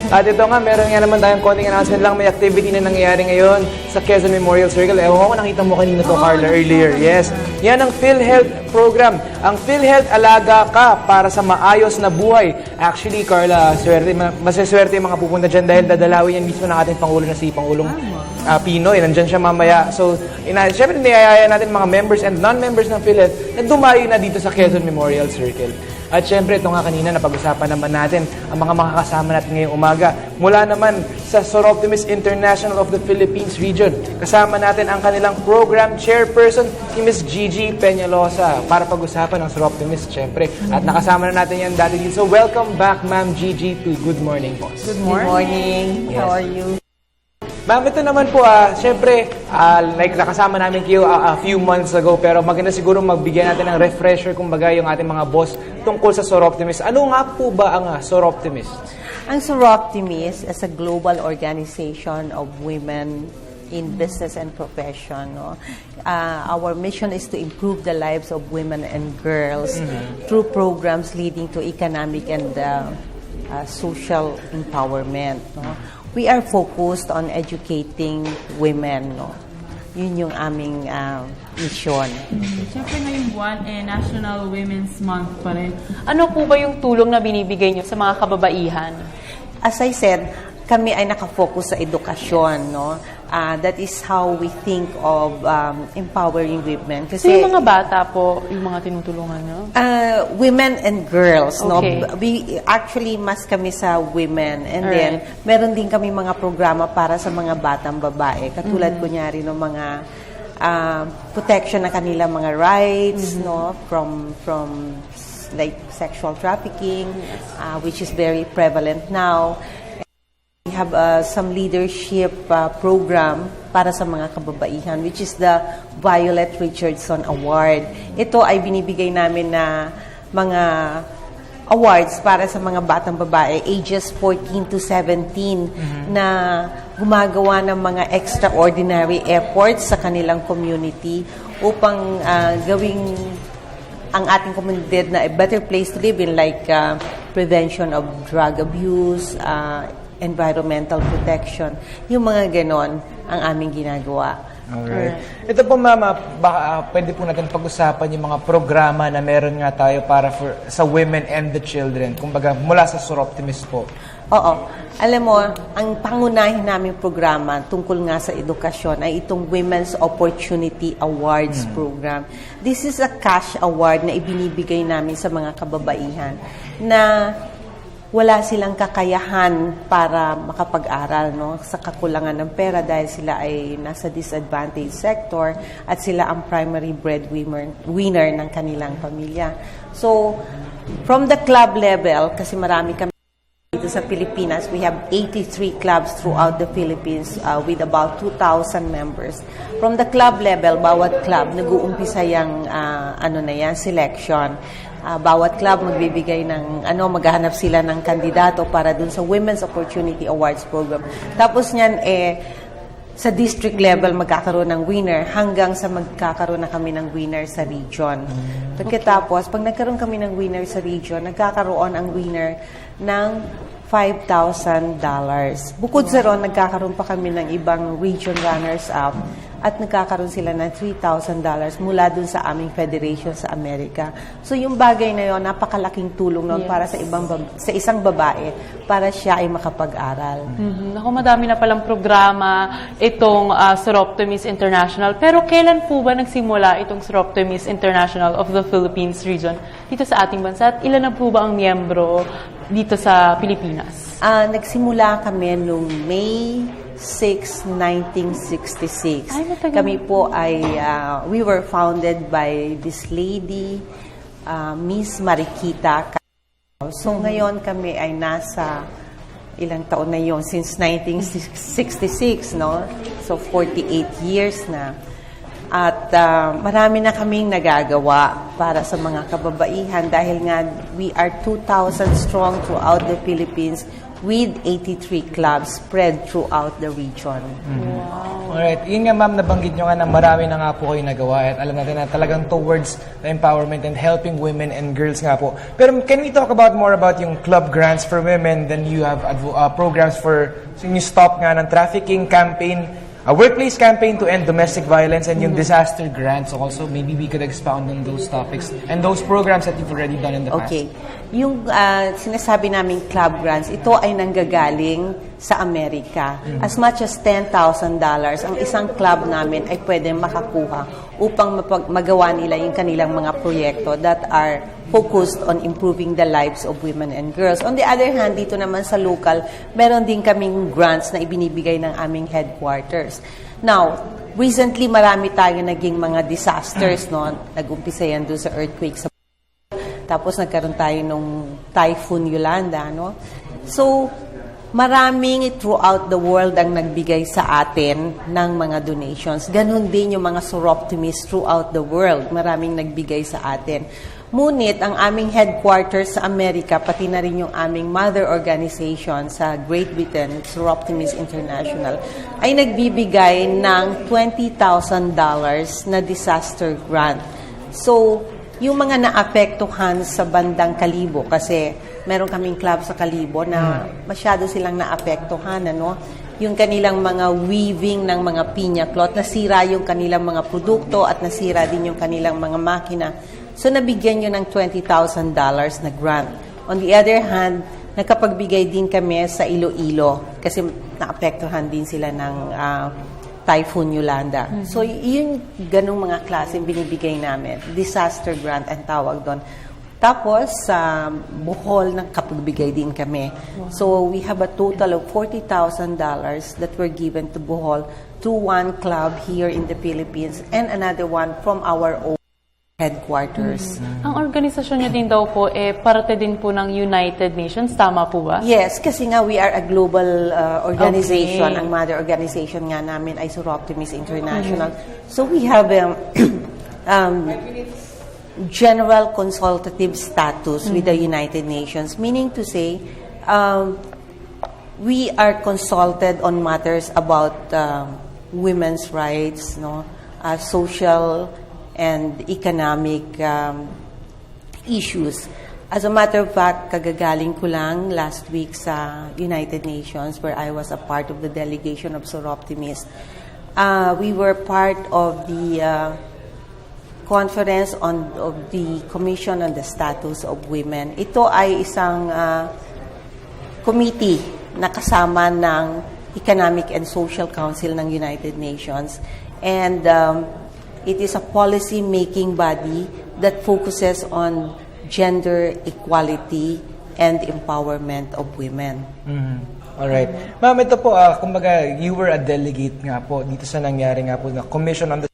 At ito nga, meron nga naman tayong konting announcement lang. May activity na nangyayari ngayon sa Quezon Memorial Circle. Ewan ko, nakita mo kanina to, Carla, earlier. Yes. Yan ang PhilHealth program. Ang PhilHealth, alaga ka para sa maayos na buhay. Actually, Carla, masaswerte yung mga pupunta dyan dahil dadalawin yan mismo ng ating Pangulo na si Pangulong Pinoy. Nandyan siya mamaya. So, syempre, niyayaya natin mga members and non-members ng PhilHealth na dumayo na dito sa Quezon Memorial Circle. At syempre, ito nga kanina, napag-usapan naman natin ang mga makakasama natin ngayong umaga. Mula naman sa Soroptimist International of the Philippines Region. Kasama natin ang kanilang program chairperson, si Ms. Gigi Peñalosa, para pag-usapan ng Soroptimist, syempre. At nakasama na natin yan dati dito. So, welcome back, Ma'am Gigi, to Good Morning, Boss. Good morning. Yes. How are you? Ma'am, ito naman po, syempre, like nakasama namin kayo a few months ago, pero maganda siguro magbigyan natin ng refresher, kumbaga, yung ating mga boss tungkol sa Soroptimist. Ano nga po ba ang Soroptimist? Ang Soroptimist is a global organization of women in business and profession. No? Our mission is to improve the lives of women and girls through programs leading to economic and social empowerment. No? We are focused on educating women. No? Yun yung aming mission. Siyempre ngayong buwan, National Women's Month pa rin. Ano po ba yung tulong na binibigay niyo sa mga kababaihan? As I said, kami ay nakafocus sa edukasyon. No? That is how we think of empowering women. So yung mga bata po, yung mga tinutulungan niyo? Women and girls. Okay. No? We actually mas kami sa women. And then, meron din kami mga programa para sa mga batang babae. Katulad kunyari ng mga protection na kanilang mga rights, no? From like sexual trafficking, which is very prevalent now. We have some leadership program para sa mga kababaihan, which is the Violet Richardson Award. Ito ay binibigay namin na mga awards para sa mga batang babae, ages 14 to 17, na gumagawa ng mga extraordinary efforts sa kanilang community upang gawing ang ating komunidad na a better place to live in, like prevention of drug abuse, environmental protection. Yung mga ganon ang aming ginagawa. Alright. Ito po, Mama, baka pwede po natin pag-usapan yung mga programa na meron nga tayo para sa women and the children. Kumbaga, mula sa Soroptimist po. Oo. Alam mo, ang pangunahin naming programa tungkol nga sa edukasyon ay itong Women's Opportunity Awards program. This is a cash award na ibinibigay namin sa mga kababaihan na wala silang kakayahan para makapag-aral, no, sa kakulangan ng pera dahil sila ay nasa disadvantaged sector at sila ang primary breadwinner ng kanilang pamilya. So, from the club level, kasi marami kami dito sa Pilipinas, we have 83 clubs throughout the Philippines with about 2,000 members. From the club level, bawat club nag-uumpisa yung selection. Bawat club magbibigay ng maghahanap sila ng kandidato para dun sa Women's Opportunity Awards program. Tapos niyan sa district level magkakaroon ng winner hanggang sa magkakaroon na kami ng winner sa region. Pagkatapos, pag nagkaroon kami ng winner sa region, nagkakaroon ang winner ng $5,000. Bukod sa ron, nagkakaroon pa kami ng ibang region runners-up at nagkakaroon sila ng $3,000 mula dun sa aming federation sa Amerika. So yung bagay na yun, napakalaking tulong nun para sa isang babae para siya ay makapag-aral. Ako, madami na palang programa itong Soroptimist International. Pero kailan po ba nagsimula itong Soroptimist International of the Philippines Region dito sa ating bansa? At ilan na po ba ang miyembro dito sa Pilipinas? Nagsimula kami noong May 6, 1966. Ay, matagal. Kami po ay, we were founded by this lady, Miss Mariquita. So ngayon kami ay nasa ilang taon na yon, since 1966, no? So 48 years na. At marami na kaming nagagawa para sa mga kababaihan dahil nga we are 2,000 strong throughout the Philippines with 83 clubs spread throughout the region. Alright, yun nga ma'am, nabanggit nyo nga na marami na nga po kayo nagawa at alam natin na talagang towards the empowerment and helping women and girls nga po. Pero can we talk about more about yung club grants for women, then you have programs for yung stop nga ng trafficking campaign, a workplace campaign to end domestic violence, and yung disaster grants also. Maybe we could expound on those topics and those programs that you've already done in the past. Okay. Yung sinasabi naming club grants, ito ay nanggagaling sa Amerika. As much as $10,000 ang isang club namin ay pwede makakuha upang magawa nila yung kanilang mga proyekto that are focused on improving the lives of women and girls. On the other hand, dito naman sa local, meron din kaming grants na ibinibigay ng aming headquarters. Now, recently marami tayo naging mga disasters, no? Nag-umpisa yan doon sa earthquake sa tapos nagkaroon tayo nung Typhoon Yolanda, no? So, maraming throughout the world ang nagbigay sa atin ng mga donations. Ganun din yung mga Soroptimists throughout the world. Maraming nagbigay sa atin. Ngunit, ang aming headquarters sa Amerika, pati na rin yung aming mother organization sa Great Britain, Soroptimist International, ay nagbibigay ng $20,000 na disaster grant. So, yung mga naapektuhan sa bandang Kalibo, kasi meron kaming club sa Kalibo na masyado silang naapektuhan, ano? Yung kanilang mga weaving ng mga piña cloth, nasira yung kanilang mga produkto at nasira din yung kanilang mga makina. So, nabigyan nyo ng $20,000 na grant. On the other hand, nakapagbigay din kami sa Iloilo kasi naapektuhan din sila ng Typhoon Yolanda. So, yun ganung mga klase binibigay namin. Disaster grant ang tawag doon. Tapos, sa Bohol, nakapagbigay din kami. So, we have a total of $40,000 that were given to Bohol to one club here in the Philippines and another one from our own headquarters. Ang organisasyon niyo din daw po, parte din po ng United Nations. Tama po ba? Yes, kasi nga we are a global organization. Okay. Ang mother organization nga namin ay Soroptimist International. So we have general consultative status with the United Nations, meaning to say we are consulted on matters about women's rights, no, social and economic issues. As a matter of fact, kagagaling ko lang last week sa United Nations where I was a part of the delegation of Soroptimist. We were part of the conference of the Commission on the Status of Women. Ito ay isang committee na kasama ng Economic and Social Council ng United Nations. And it is a policy-making body that focuses on gender equality and empowerment of women. Alright. Ma'am, ito po, kumbaga, you were a delegate nga po dito sa nangyari nga po na Commission on the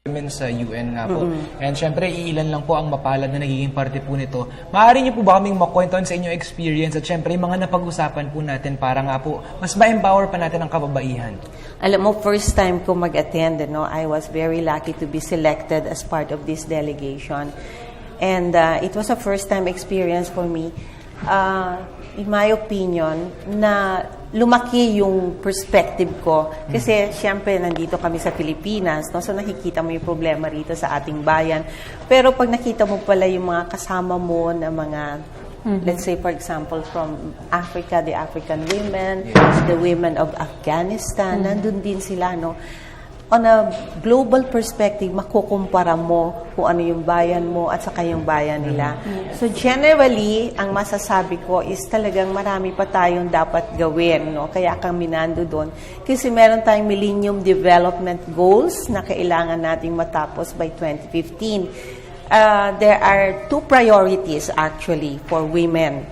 Women sa UN nga po. And syempre, iilan lang po ang mapalad na nagiging parte po nito. Maaari niyo po ba kaming makwentuhan sa inyong experience at syempre, mga napag-usapan po natin para nga po, mas ma-empower pa natin ang kababaihan? Alam mo, first time ko mag-attend, no, I was very lucky to be selected as part of this delegation. And it was a first-time experience for me. In my opinion, na lumaki yung perspective ko. Kasi, syempre, nandito kami sa Pilipinas, no? So, nakikita mo yung problema rito sa ating bayan. Pero pag nakita mo pala yung mga kasama mo na mga, let's say, for example, from Africa, the African women, the women of Afghanistan, nandun din sila, no? On a global perspective, makukumpara mo kung ano yung bayan mo at saka yung bayan nila. So generally, ang masasabi ko is talagang marami pa tayong dapat gawin, no? Kaya kami nando doon. Kasi meron tayong Millennium Development Goals na kailangan nating matapos by 2015. There are two priorities actually for women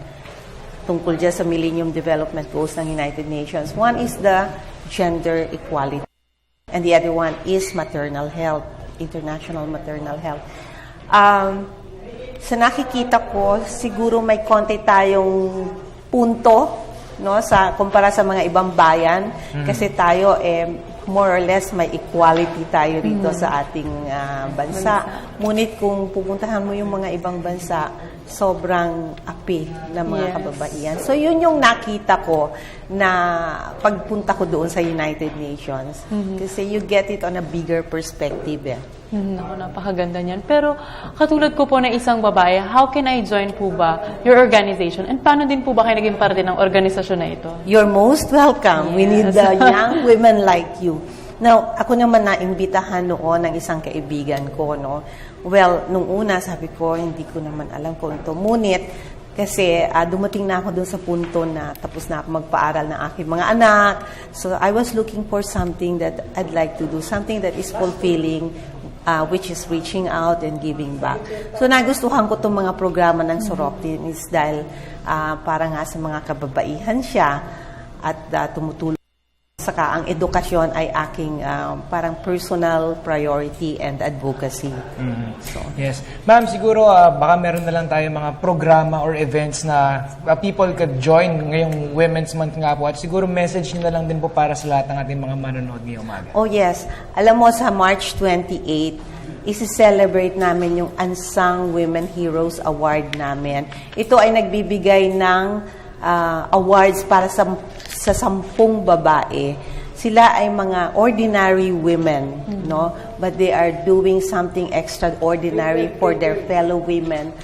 tungkol dyan sa Millennium Development Goals ng United Nations. One is the gender equality. And the other one is maternal health, international maternal health. Sa nakikita ko, siguro may konti tayong punto, no, sa kumpara sa mga ibang bayan, kasi tayo more or less may equality tayo rito sa ating bansa. Ngunit kung pupuntahan mo yung mga ibang bansa, sobrang api ng mga Yes. kababaihan. So, yun yung nakita ko na pagpunta ko doon sa United Nations. Kasi you get it on a bigger perspective. Naku, napakaganda niyan. Pero katulad ko po na isang babae, how can I join po ba your organization? And paano din po ba kayo naging parte ng organisasyon na ito? You're most welcome. We need the young women like you. Now, ako naman naimbitahan noon ng isang kaibigan ko, no? Well, nung una, sabi ko, hindi ko naman alam kung ito. Ngunit, kasi dumating na ako dun sa punto na tapos na ako magpaaral ng aking mga anak. So, I was looking for something that I'd like to do, something that is fulfilling, which is reaching out and giving back. So, nagustuhan ko itong mga programa ng Soroptimist dahil para nga sa mga kababaihan siya at tumutulong. Saka ang edukasyon ay aking parang personal priority and advocacy. So, Yes. Ma'am, siguro baka meron na lang tayo mga programa or events na people could join ngayong Women's Month nga po. At siguro message nyo na lang din po para sa lahat ng ating mga manonood ngayong umaga. oh yes, alam mo sa March 28, isi-celebrate namin yung Unsung Women Heroes Award namin. Ito ay nagbibigay ng awards para sa 10 babae. Sila ay mga ordinary women, no? But they are doing something extraordinary for their fellow women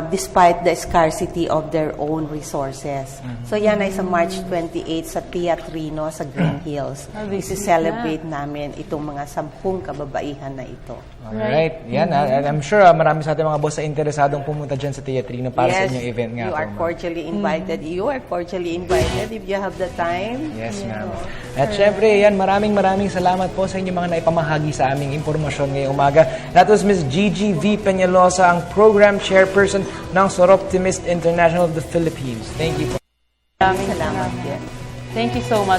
despite the scarcity of their own resources. So yan ay sa March 28 sa Teatrino sa Green Hills. Isi-celebrate namin itong mga 10 kababaihan na ito. Alright. Yan. And I'm sure marami sa ating mga boss na interesadong pumunta dyan sa Teatrino para sa inyong event nga you po, are ma'am. cordially invited. You are cordially invited if you have the time. Yes, ma'am. At syempre, yan, maraming salamat po sa inyong mga naipamahagi sa aming impormasyon ngayong umaga. That was Ms. Gigi V. Peñalosa, ang Program Chairperson ng Soroptimist International of the Philippines. Thank you po. Maraming Salamat din. Thank you so much.